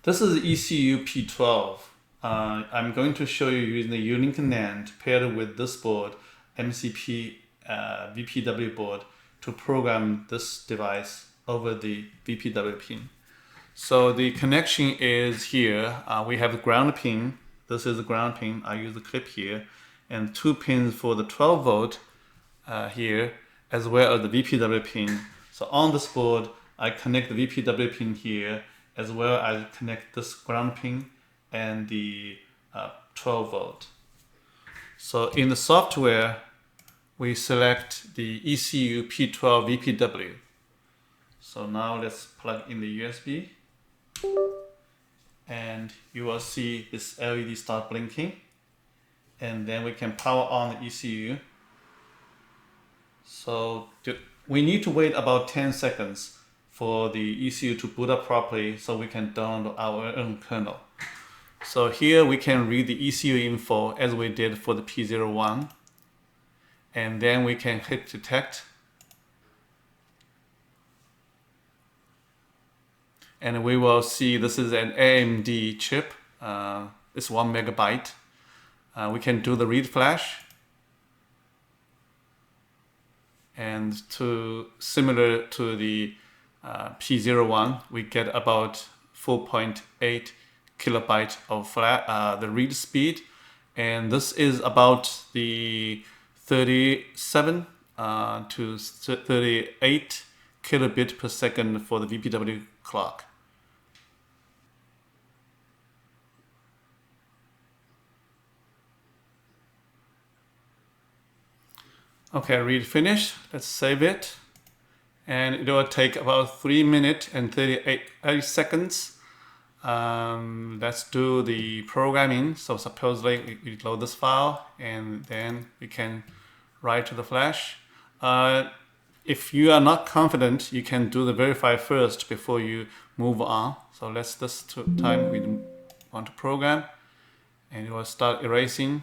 This is ECU P12. I'm going to show you using the Unilink NAND paired with this board, MCP VPW board, to program this device over the VPW pin. So the connection is here. We have the ground pin. This is the ground pin. I use the clip here, and 2 pins for the 12 volt here, as well as the VPW pin. So on this board, I connect the VPW pin here, as well as connect this ground pin and the 12 volt. So in the software, we select the ECU P12 VPW. So now let's plug in the USB, and you will see this LED start blinking, and then we can power on the ECU. So we need to wait about 10 seconds for the ECU to boot up properly so we can download our own kernel. So here we can read the ECU info as we did for the P01, and then we can hit detect, and we will see this is an AMD chip. It's 1 megabyte. We can do the read flash, and similar to the P01, we get about 4.8 kilobyte of the read speed, and this is about the 37 to 38 kilobit per second for the VPW clock. Okay, read finished. Let's save it. And it will take about 3 minutes and 38 seconds. Let's do the programming. So supposedly we load this file, and then we can write to the flash. If you are not confident, you can do the verify first before you move on. So this time we want to program, and it will start erasing.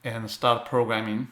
And start programming.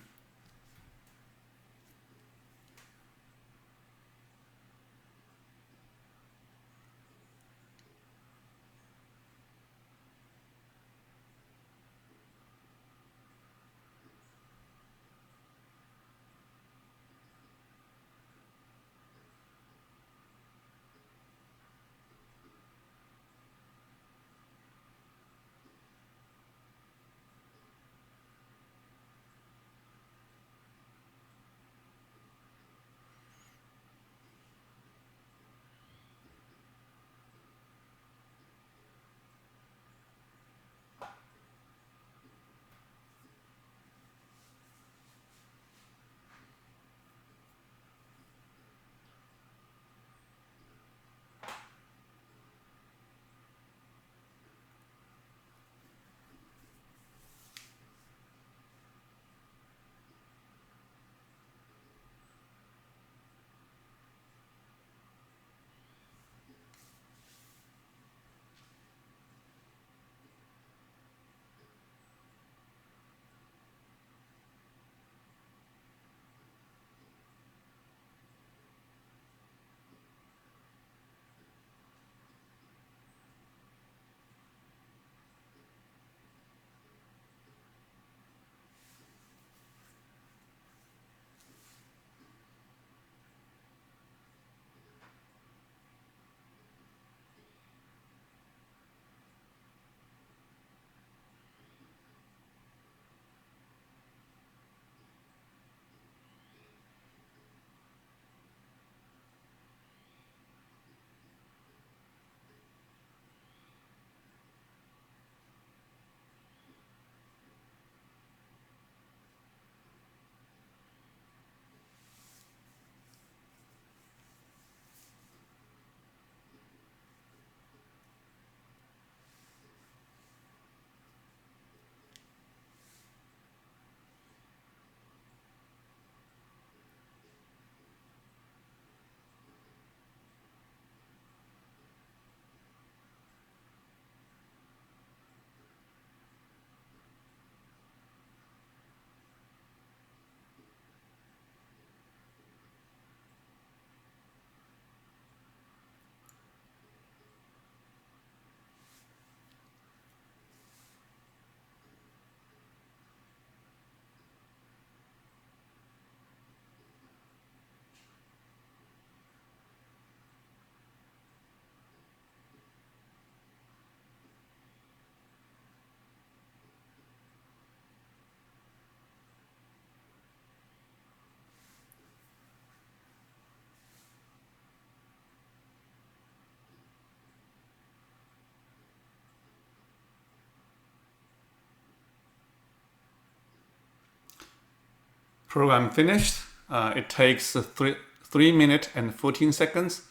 Program finished. It takes 3 minutes and 14 seconds.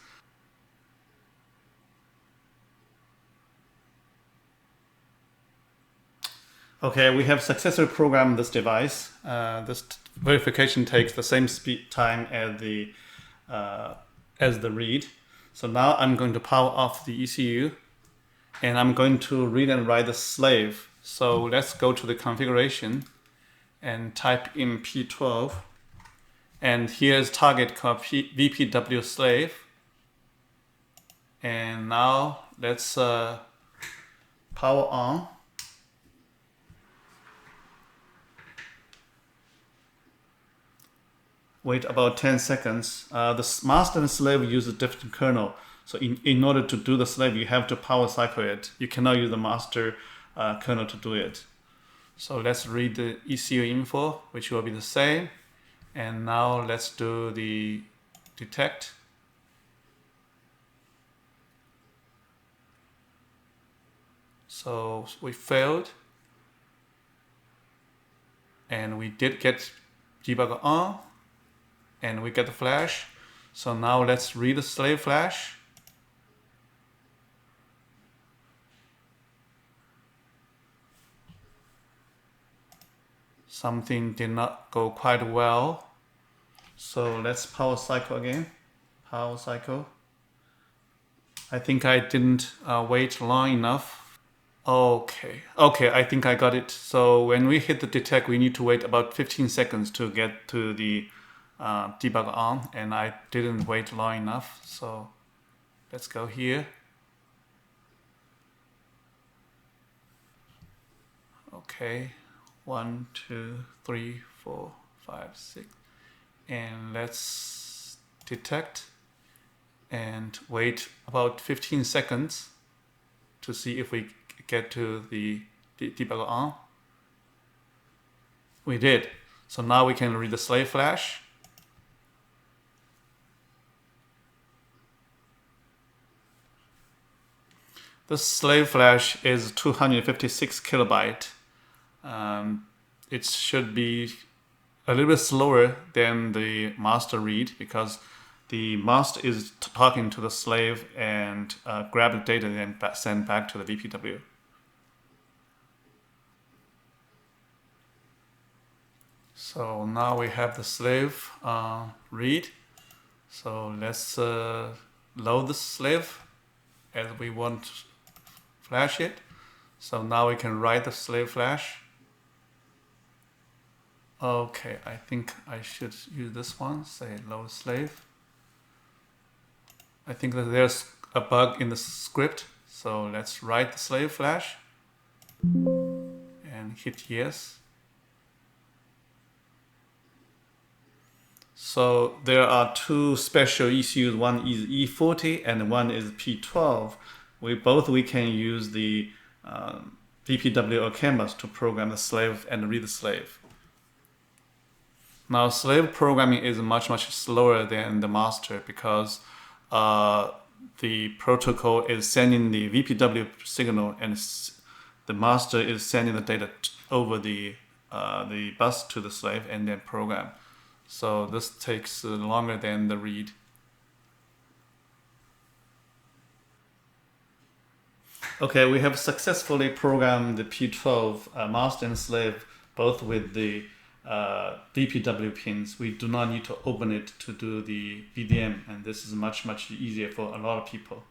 Okay, we have successfully programmed this device. This verification takes the same speed time as the read. So now I'm going to power off the ECU, and I'm going to read and write the slave. So let's go to the configuration and type in P12. And here's target called VPW slave. And now let's power on. Wait about 10 seconds. The master and slave use a different kernel. So in order to do the slave, you have to power cycle it. You cannot use the master kernel to do it. So let's read the ECU info, which will be the same. And now let's do the detect. So we failed. And we did get debugger on. And we get the flash. So now let's read the slave flash. Something did not go quite well. So let's power cycle again. Power cycle. I think I didn't wait long enough. Okay, I think I got it. So when we hit the detect, we need to wait about 15 seconds to get to the debugger on, and I didn't wait long enough. So let's go here. Okay, 1, 2, 3, 4, 5, 6, and let's detect and wait about 15 seconds to see if we get to the debugger on. We did. So now we can read the slave flash. The slave flash is 256 kilobyte. It should be a little bit slower than the master read because the master is talking to the slave and grab the data and send back to the VPW. So now we have the slave read. So let's load the slave as we want to flash it. So now we can write the slave flash. Okay, I think I should use this one, say load slave. I think that there's a bug in the script. So let's write the slave flash and hit yes. So there are two special ECUs. One is E40 and one is P12. We can use the VPW or canvas to program the slave and read the slave. Now slave programming is much slower than the master because the protocol is sending the VPW signal and the master is sending the data over the bus to the slave and then program. So this takes longer than the read. Okay, we have successfully programmed the P12 master and slave both with the VPW pins. We do not need to open it to do the VDM, and this is much easier for a lot of people.